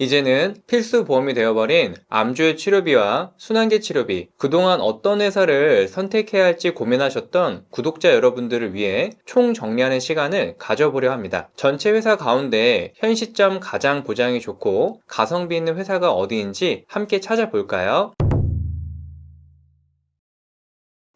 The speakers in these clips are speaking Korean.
이제는 필수 보험이 되어버린 암주의 치료비와 순환계 치료비, 그동안 어떤 회사를 선택해야 할지 고민하셨던 구독자 여러분들을 위해 총 정리하는 시간을 가져보려 합니다. 전체 회사 가운데 현 시점 가장 보장이 좋고 가성비 있는 회사가 어디인지 함께 찾아볼까요?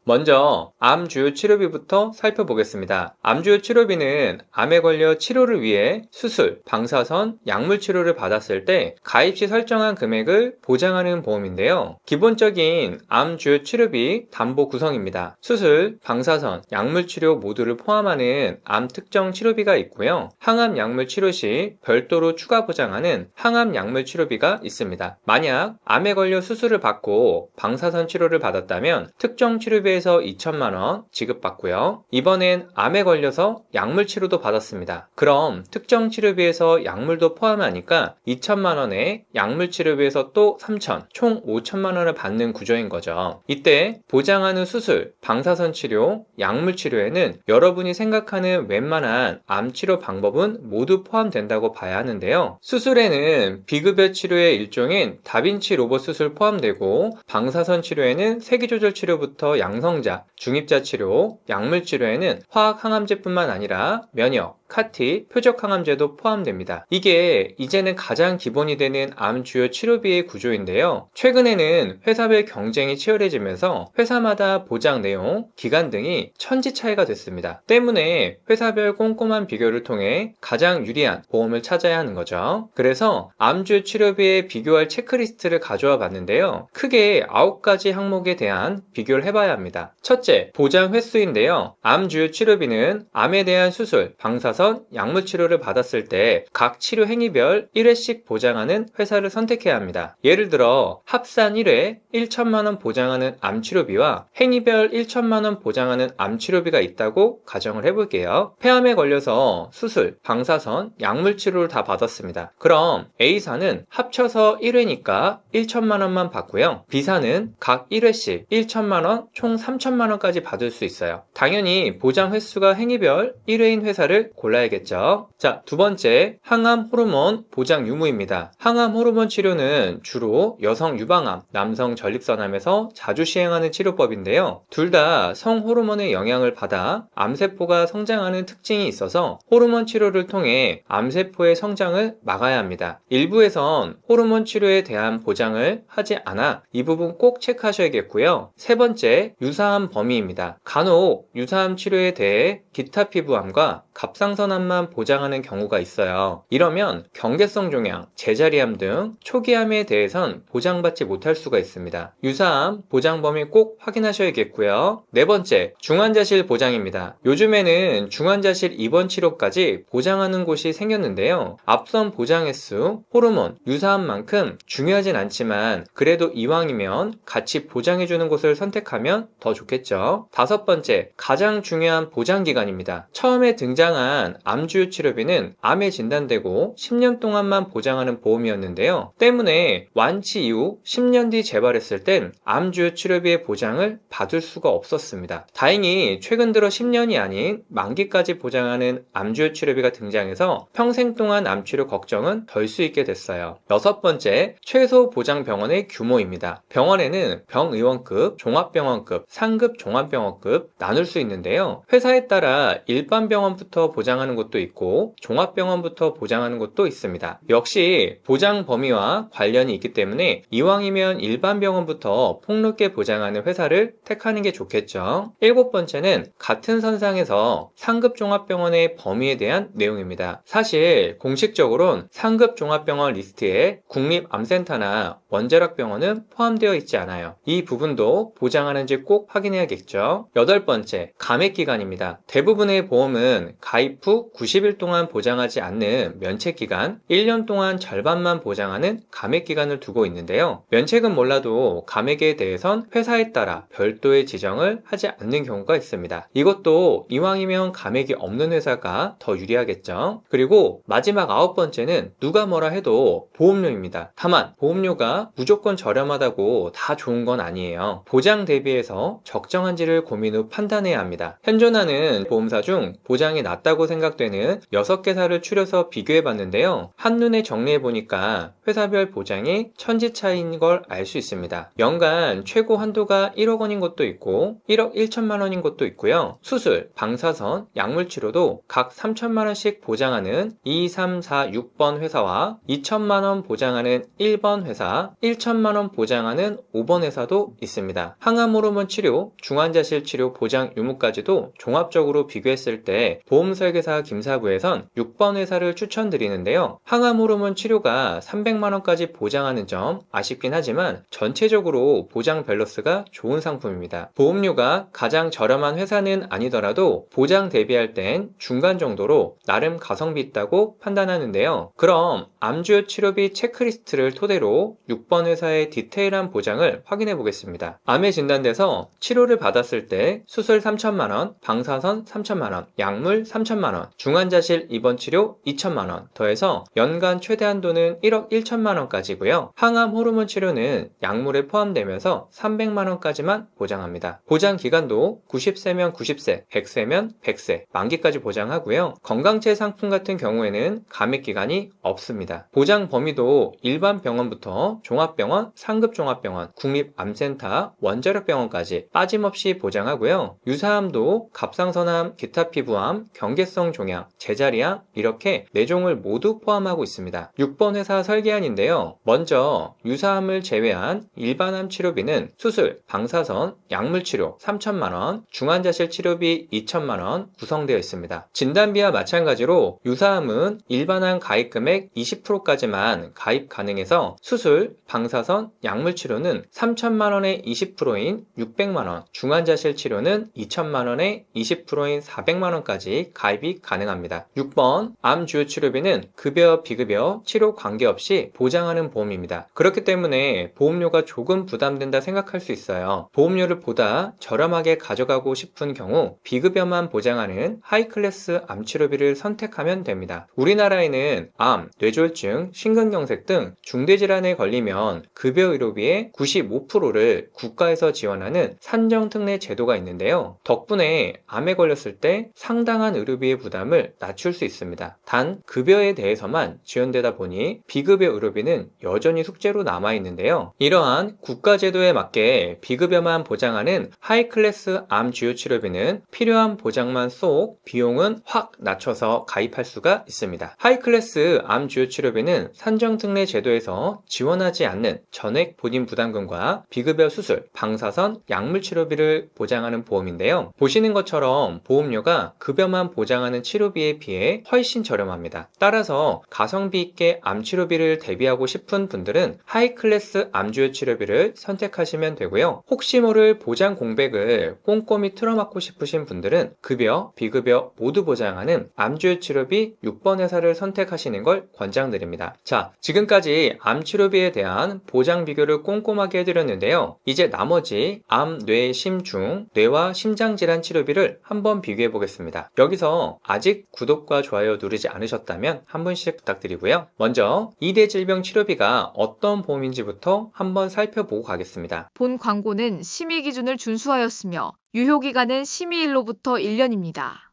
먼저 암 주요 치료비부터 살펴보겠습니다. 암 주요 치료비는 암에 걸려 치료를 위해 수술, 방사선, 약물 치료를 받았을 때 가입 시 설정한 금액을 보장하는 보험인데요. 기본적인 암 주요 치료비 담보 구성입니다. 수술, 방사선, 약물 치료 모두를 포함하는 암 특정 치료비가 있고요. 항암 약물 치료 시 별도로 추가 보장하는 항암 약물 치료비가 있습니다. 만약 암에 걸려 수술을 받고 방사선 치료를 받았다면 특정 치료비에 2천만 원 지급받고요. 이번엔 암에 걸려서 약물 치료도 받았습니다. 그럼 특정 치료비에서 약물도 포함하니까 2천만 원에 약물 치료비에서 또 3천, 총 5천만 원을 받는 구조인 거죠. 이때 보장하는 수술, 방사선 치료, 약물 치료에는 여러분이 생각하는 웬만한 암 치료 방법은 모두 포함된다고 봐야 하는데요. 수술에는 비급여 치료의 일종인 다빈치 로봇 수술 포함되고, 방사선 치료에는 세기조절 치료부터 양성자, 중입자 치료, 약물 치료에는 화학 항암제뿐만 아니라 면역, 카티, 표적 항암제도 포함됩니다. 이게 이제는 가장 기본이 되는 암 주요 치료비의 구조인데요. 최근에는 회사별 경쟁이 치열해지면서 회사마다 보장 내용, 기간 등이 천지 차이가 됐습니다. 때문에 회사별 꼼꼼한 비교를 통해 가장 유리한 보험을 찾아야 하는 거죠. 그래서 암 주요 치료비에 비교할 체크리스트를 가져와 봤는데요. 크게 9가지 항목에 대한 비교를 해봐야 합니다. 첫째, 보장 횟수인데요. 암 주요 치료비는 암에 대한 수술, 방사선, 약물 치료를 받았을 때 각 치료 행위별 1회씩 보장하는 회사를 선택해야 합니다. 예를 들어 합산 1회 1천만 원 보장하는 암 치료비와 행위별 1천만 원 보장하는 암 치료비가 있다고 가정을 해볼게요. 폐암에 걸려서 수술, 방사선, 약물 치료를 다 받았습니다. 그럼 A사는 합쳐서 1회니까 1천만 원만 받고요. B사는 각 1회씩 1천만 원, 총 3천만 원까지 받을 수 있어요. 당연히 보장 횟수가 행위별 1회인 회사를 골라야겠죠. 자, 두 번째, 항암 호르몬 보장 유무입니다. 항암 호르몬 치료는 주로 여성 유방암, 남성 전립선암에서 자주 시행하는 치료법인데요. 둘 다 성호르몬의 영향을 받아 암세포가 성장하는 특징이 있어서 호르몬 치료를 통해 암세포의 성장을 막아야 합니다. 일부에선 호르몬 치료에 대한 보장을 하지 않아 이 부분 꼭 체크하셔야겠고요. 세 번째, 유사암 범위입니다. 간혹 유사암 치료에 대해 기타 피부암과 갑상선암만 보장하는 경우가 있어요. 이러면 경계성 종양, 제자리암 등 초기암에 대해선 보장받지 못할 수가 있습니다. 유사암 보장 범위 꼭 확인하셔야겠고요. 네 번째, 중환자실 보장입니다. 요즘에는 중환자실 입원 치료까지 보장하는 곳이 생겼는데요. 앞선 보장 횟수, 호르몬, 유사암만큼 중요하진 않지만 그래도 이왕이면 같이 보장해주는 곳을 선택하면 더 좋겠죠. 다섯 번째, 가장 중요한 보장 기간입니다. 처음에 등장한 암주요 치료비는 암에 진단되고 10년 동안만 보장하는 보험이었는데요. 때문에 완치 이후 10년 뒤 재발했을 땐 암주요 치료비의 보장을 받을 수가 없었습니다. 다행히 최근 들어 10년이 아닌 만기까지 보장하는 암주요 치료비가 등장해서 평생 동안 암치료 걱정은 덜 수 있게 됐어요. 여섯 번째, 최소 보장 병원의 규모입니다. 병원에는 병의원급, 종합병원급, 상급 종합병원급 나눌 수 있는데요. 회사에 따라 일반 병원부터 보장하는 곳도 있고 종합병원부터 보장하는 곳도 있습니다. 역시 보장 범위와 관련이 있기 때문에 이왕이면 일반 병원부터 폭넓게 보장하는 회사를 택하는 게 좋겠죠. 일곱 번째는 같은 선상에서 상급 종합병원의 범위에 대한 내용입니다. 사실 공식적으로는 상급 종합병원 리스트에 국립암센터나 원자력병원은 포함되어 있지 않아요. 이 부분도 보장하는지 꼭 확인해야겠죠. 여덟 번째, 감액기간입니다. 대부분의 보험은 가입 후 90일 동안 보장하지 않는 면책기간, 1년 동안 절반만 보장하는 감액기간을 두고 있는데요. 면책은 몰라도 감액에 대해선 회사에 따라 별도의 지정을 하지 않는 경우가 있습니다. 이것도 이왕이면 감액이 없는 회사가 더 유리하겠죠. 그리고 마지막 아홉 번째는 누가 뭐라 해도 보험료입니다. 다만 보험료가 무조건 저렴하다고 다 좋은 건 아니에요. 보장 대비해서 보험에서 적정한지를 고민 후 판단해야 합니다. 현존하는 보험사 중 보장이 낮다고 생각되는 6개사를 추려서 비교해봤는데요. 한눈에 정리해보니까 회사별 보장이 천지 차이인 걸 알 수 있습니다. 연간 최고 한도가 1억 원인 곳도 있고 1억 1천만 원인 곳도 있고요. 수술, 방사선, 약물 치료도 각 3천만 원씩 보장하는 2, 3, 4, 6번 회사와 2천만 원 보장하는 1번 회사, 1천만 원 보장하는 5번 회사도 있습니다. 항암 호르몬 치료, 중환자실 치료 보장 유무까지도 종합적으로 비교했을 때 보험설계사 김사부에선 6번 회사를 추천드리는데요. 항암 호르몬 치료가 300만 원까지 보장하는 점 아쉽긴 하지만 전체적으로 보장 밸런스가 좋은 상품입니다. 보험료가 가장 저렴한 회사는 아니더라도 보장 대비할 땐 중간 정도로 나름 가성비 있다고 판단하는데요. 그럼 암주요 치료비 체크리스트를 토대로 6번 회사의 디테일한 보장을 확인해 보겠습니다. 암에 진단돼서 치료를 받았을 때 수술 3천만 원, 방사선 3천만 원, 약물 3천만 원, 중환자실 입원 치료 2천만 원, 더해서 연간 최대 한도는 1억 1천만 원까지고요. 항암 호르몬 치료는 약물에 포함되면서 300만 원까지만 보장합니다. 보장 기간도 90세면 90세, 100세면 100세, 만기까지 보장하고요. 건강체 상품 같은 경우에는 감액 기간이 없습니다. 보장 범위도 일반 병원부터 종합병원, 상급종합병원, 국립암센터, 원자력병원까지 빠짐없이 보장하고요. 유사암도 갑상선암, 기타 피부암, 경계성 종양, 제자리암 이렇게 4종을 모두 포함하고 있습니다. 6번 회사 설계안인데요. 먼저 유사암을 제외한 일반암 치료비는 수술, 방사선, 약물 치료 3천만 원, 중환자실 치료비 2천만 원 구성되어 있습니다. 진단비와 마찬가지로 유사암은 일반암 가입 금액 20%까지만 가입 가능해서 수술, 방사선, 약물 치료는 3천만 원의 20%인 600만 원, 중환자실 치료는 2천만 원의 20%인 400만 원까지 가입이 가능합니다. 6번 암 주요 치료비는 급여, 비급여, 치료 관계없이 보장하는 보험입니다. 그렇기 때문에 보험료가 조금 부담된다 생각할 수 있어요. 보험료를 보다 저렴하게 가져가고 싶은 경우 비급여만 보장하는 하이클래스 암 치료비를 선택하면 됩니다. 우리나라에는 암, 뇌졸중, 심근경색 등 중대질환에 걸리면 급여 의료비의 95%를 국가에서 지원하는 산정특례 제도가 있는데요. 덕분에 암에 걸렸을 때 상당한 의료비의 부담을 낮출 수 있습니다. 단 급여에 대해서만 지원되다 보니 비급여 의료비는 여전히 숙제로 남아있는데요. 이러한 국가제도에 맞게 비급여만 보장하는 하이클래스 암 주요 치료비는 필요한 보장만 쏙 비용은 확 낮춰서 가입할 수가 있습니다. 하이클래스 암 주요 치료비는 산정특례 제도에서 지원하지 않는 전액 본인 부담금과 비급여 수술, 방사선, 약물 치료비를 보장하는 보험인데요. 보시는 것처럼 보험료가 급여만 보장하는 치료비에 비해 훨씬 저렴합니다. 따라서 가성비 있게 암 치료비를 대비하고 싶은 분들은 하이클래스 암 주요 치료비를 선택하시면 되고요. 혹시 모를 보장 공백을 꼼꼼히 틀어막고 싶으신 분들은 급여, 비급여 모두 보장하는 암 주요 치료비 6번 회사를 선택하시는 걸 권장드립니다. 자, 지금까지 암 치료비에 대한 보장 비교를 꼼꼼하게 해드렸는데요. 이제 나머지 암, 뇌, 심, 중, 뇌와 심장 질환 치료비를 한번 비교해 보겠습니다. 여기서 아직 구독과 좋아요 누르지 않으셨다면 한 번씩 부탁드리고요. 먼저 2대 질병 치료비가 어떤 보험인지부터 한번 살펴보고 가겠습니다. 본 광고는 심의 기준을 준수하였으며 유효기간은 심의일로부터 1년입니다.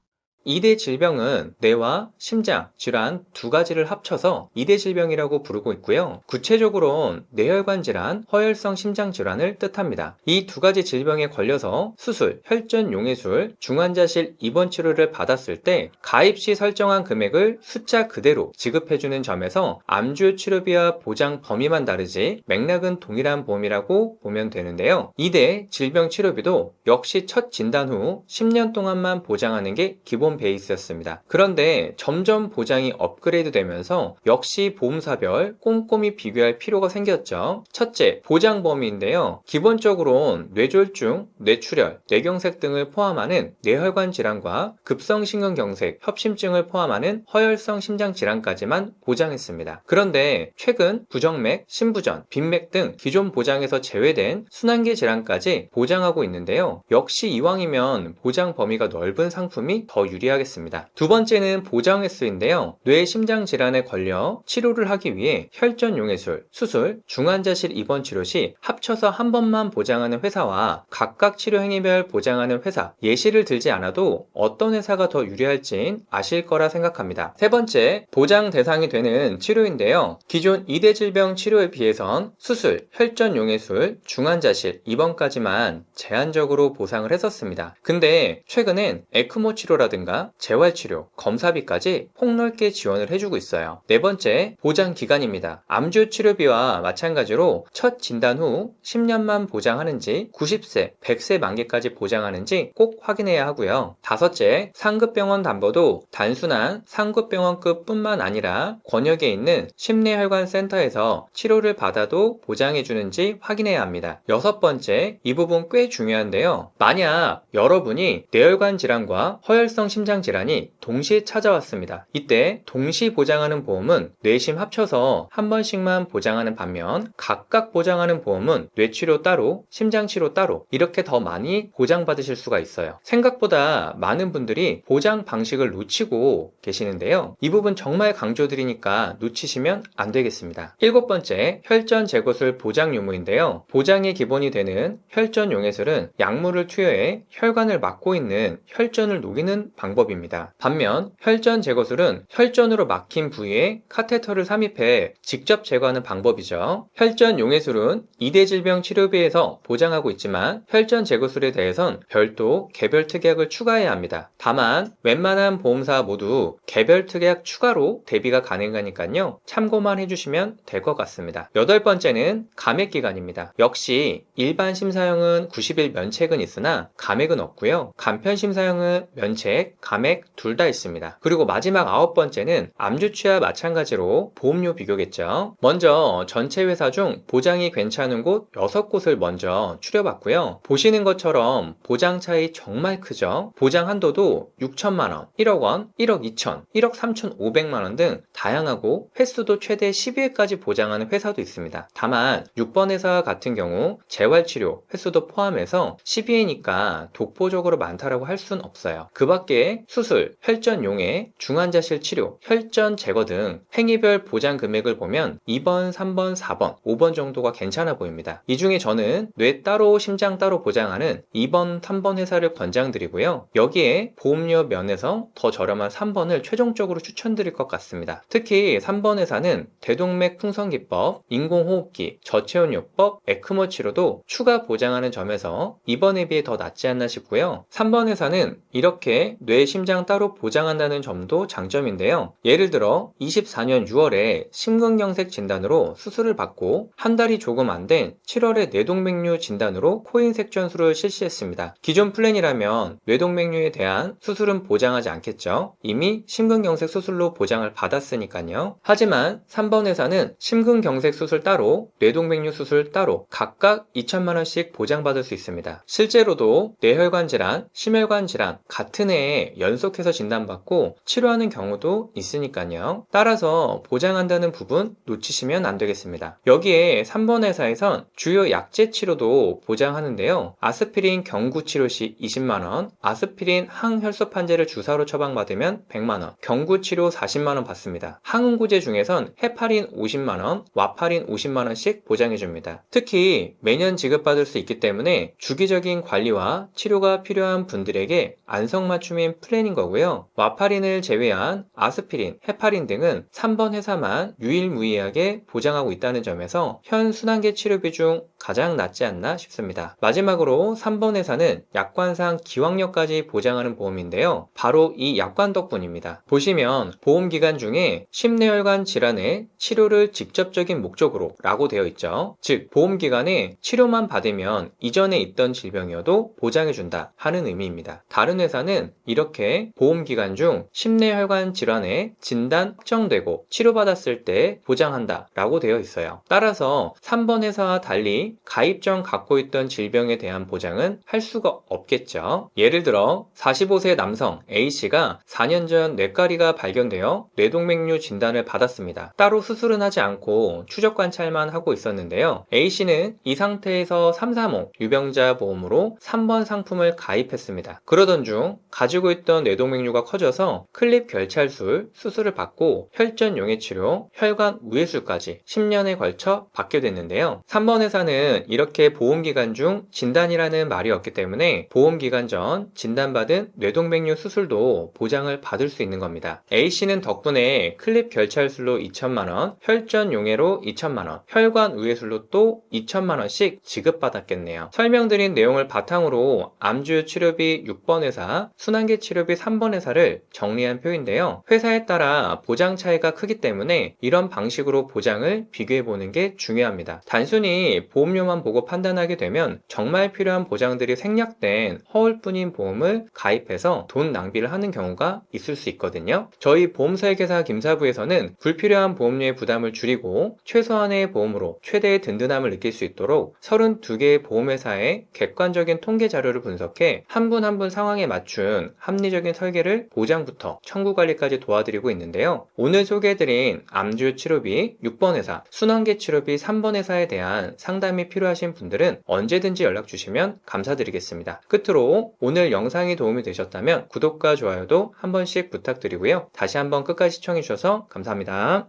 2대 질병은 뇌와 심장 질환 두 가지를 합쳐서 2대 질병이라고 부르고 있고요. 구체적으로는 뇌혈관 질환, 허혈성 심장 질환을 뜻합니다. 이 두 가지 질병에 걸려서 수술, 혈전 용해술, 중환자실 입원 치료를 받았을 때 가입 시 설정한 금액을 숫자 그대로 지급해주는 점에서 암주요 치료비와 보장 범위만 다르지 맥락은 동일한 보험이라고 보면 되는데요. 2대 질병 치료비도 역시 첫 진단 후 10년 동안만 보장하는 게 기본 베이스였습니다. 그런데 점점 보장이 업그레이드 되면서 역시 보험사별 꼼꼼히 비교할 필요가 생겼죠. 첫째, 보장 범위인데요. 기본적으로는 뇌졸중, 뇌출혈, 뇌경색 등을 포함하는 뇌혈관 질환과 급성심근경색, 협심증을 포함하는 허혈성 심장 질환까지만 보장했습니다. 그런데 최근 부정맥, 심부전, 빈맥 등 기존 보장에서 제외된 순환계 질환까지 보장하고 있는데요. 역시 이왕이면 보장 범위가 넓은 상품이 더 유리합니다. 유리하겠습니다. 두 번째는 보장 횟수인데요. 뇌 심장 질환에 걸려 치료를 하기 위해 혈전 용해술, 수술, 중환자실 입원 치료 시 합쳐서 한 번만 보장하는 회사와 각각 치료 행위별 보장하는 회사, 예시를 들지 않아도 어떤 회사가 더 유리할진 아실 거라 생각합니다. 세 번째, 보장 대상이 되는 치료인데요. 기존 2대 질병 치료에 비해선 수술, 혈전 용해술, 중환자실, 입원까지만 제한적으로 보상을 했었습니다. 근데 최근엔 에크모 치료라든가 재활치료, 검사비까지 폭넓게 지원을 해주고 있어요. 네 번째, 보장 기간입니다. 암주 치료비와 마찬가지로 첫 진단 후 10년만 보장하는지 90세, 100세 만기까지 보장하는지 꼭 확인해야 하고요. 다섯째, 상급병원 담보도 단순한 상급병원급 뿐만 아니라 권역에 있는 심내혈관 센터에서 치료를 받아도 보장해주는지 확인해야 합니다. 여섯 번째, 이 부분 꽤 중요한데요. 만약 여러분이 뇌혈관 질환과 허혈성 심장 질환이 동시에 찾아왔습니다. 이때 동시 보장하는 보험은 뇌심 합쳐서 한 번씩만 보장하는 반면 각각 보장하는 보험은 뇌치료 따로, 심장치료 따로 이렇게 더 많이 보장받으실 수가 있어요. 생각보다 많은 분들이 보장 방식을 놓치고 계시는데요. 이 부분 정말 강조드리니까 놓치시면 안 되겠습니다. 일곱 번째, 혈전 제거술 보장 유무인데요. 보장의 기본이 되는 혈전 용해술은 약물을 투여해 혈관을 막고 있는 혈전을 녹이는 방법입니다. 반면 혈전 제거술은 혈전으로 막힌 부위에 카테터를 삽입해 직접 제거하는 방법이죠. 혈전 용해술은 2대 질병 치료비에서 보장하고 있지만 혈전 제거술에 대해선 별도 개별 특약을 추가해야 합니다. 다만 웬만한 보험사 모두 개별 특약 추가로 대비가 가능하니까요. 참고만 해주시면 될 것 같습니다. 여덟 번째는 감액기간입니다. 역시 일반 심사형은 90일 면책은 있으나 감액은 없고요. 간편 심사형은 면책, 감액 둘 다 있습니다. 그리고 마지막 아홉 번째는 암주치와 마찬가지로 보험료 비교겠죠. 먼저 전체 회사 중 보장이 괜찮은 곳 6곳을 먼저 추려봤고요. 보시는 것처럼 보장 차이 정말 크죠. 보장 한도도 6천만원, 1억원, 1억 2천, 1억 3천5백만원 등 다양하고 횟수도 최대 12회까지 보장하는 회사도 있습니다. 다만 6번 회사 같은 경우 재활치료 횟수도 포함해서 12회니까 독보적으로 많다라고 할 순 없어요. 그 밖에 수술, 혈전 용해, 중환자실 치료, 혈전 제거 등 행위별 보장 금액을 보면 2번, 3번, 4번, 5번 정도가 괜찮아 보입니다. 이 중에 저는 뇌 따로 심장 따로 보장하는 2번, 3번 회사를 권장드리고요. 여기에 보험료 면에서 더 저렴한 3번을 최종적으로 추천드릴 것 같습니다. 특히 3번 회사는 대동맥 풍선기법, 인공호흡기, 저체온요법, 에크모 치료도 추가 보장하는 점에서 2번에 비해 더 낫지 않나 싶고요. 3번 회사는 이렇게 뇌 심장 따로 보장한다는 점도 장점인데요. 예를 들어 24년 6월에 심근경색 진단으로 수술을 받고 한 달이 조금 안 된 7월에 뇌동맥류 진단으로 코인색전술을 실시했습니다. 기존 플랜이라면 뇌동맥류에 대한 수술은 보장하지 않겠죠. 이미 심근경색 수술로 보장을 받았으니까요. 하지만 3번 회사는 심근경색 수술 따로, 뇌동맥류 수술 따로 각각 2천만원씩 보장받을 수 있습니다. 실제로도 뇌혈관 질환, 심혈관 질환 같은 해에 연속해서 진단받고 치료하는 경우도 있으니까요. 따라서 보장한다는 부분 놓치시면 안 되겠습니다. 여기에 3번 회사에선 주요 약제 치료도 보장하는데요. 아스피린 경구 치료 시 20만원, 아스피린 항혈소 환제를 주사로 처방받으면 100만원, 경구 치료 40만원 받습니다. 항응고제 중에선 헤파린 50만원, 와파린 50만원씩 보장해줍니다. 특히 매년 지급받을 수 있기 때문에 주기적인 관리와 치료가 필요한 분들에게 안성맞춤인 플랜인 거고요. 와파린을 제외한 아스피린, 헤파린 등은 3번 회사만 유일무이하게 보장하고 있다는 점에서 현 순환계 치료비 중 가장 낫지 않나 싶습니다. 마지막으로 3번 회사는 약관상 기왕력까지 보장하는 보험인데요. 바로 이 약관 덕분입니다. 보시면 보험기간 중에 심내혈관 질환의 치료를 직접적인 목적으로 라고 되어 있죠. 즉 보험기간에 치료만 받으면 이전에 있던 질병이어도 보장해준다 하는 의미입니다. 다른 회사는 이렇게 보험기간 중 심내혈관 질환의 진단 확정되고 치료받았을 때 보장한다 라고 되어 있어요. 따라서 3번 회사와 달리 가입 전 갖고 있던 질병에 대한 보장은 할 수가 없겠죠. 예를 들어 45세 남성 A씨가 4년 전 뇌가리가 발견되어 뇌동맥류 진단을 받았습니다. 따로 수술은 하지 않고 추적 관찰만 하고 있었는데요. A씨는 이 상태에서 335 유병자 보험으로 3번 상품을 가입했습니다. 그러던 중 가지고 있던 뇌동맥류가 커져서 클립 결찰술 수술을 받고 혈전 용해 치료, 혈관 우회술까지 10년에 걸쳐 받게 됐는데요. 3번 회사는 이렇게 보험기간 중 진단이라는 말이 없기 때문에 보험기간 전 진단받은 뇌동맥류 수술도 보장을 받을 수 있는 겁니다. A씨는 덕분에 클립 결찰술로 2천만원, 혈전 용해로 2천만원, 혈관 우회술로 또 2천만원씩 지급받았겠네요. 설명드린 내용을 바탕으로 암주요 치료비 6번 회사, 순환계 치료비 3번 회사를 정리한 표인데요. 회사에 따라 보장 차이가 크기 때문에 이런 방식으로 보장을 비교해보는 게 중요합니다. 단순히 보험료만 보고 판단하게 되면 정말 필요한 보장들이 생략된 허울뿐인 보험을 가입해서 돈 낭비를 하는 경우가 있을 수 있거든요. 저희 보험사회계사 김사부에서는 불필요한 보험료의 부담을 줄이고 최소한의 보험으로 최대의 든든함을 느낄 수 있도록 32개의 보험회사의 객관적인 통계 자료를 분석해 한 분 한 분 상황에 맞춘 합리적인 설계를 보장부터 청구 관리까지 도와드리고 있는데요. 오늘 소개해드린 암주 치료비 6번 회사, 순환계 치료비 3번 회사에 대한 상담이 필요하신 분들은 언제든지 연락 주시면 감사드리겠습니다. 끝으로 오늘 영상이 도움이 되셨다면 구독과 좋아요도 한 번씩 부탁드리고요. 다시 한번 끝까지 시청해 주셔서 감사합니다.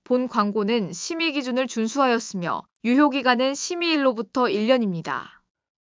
본 광고는 심의 기준을 준수하였으며 유효기간은 심의일로부터 1년입니다.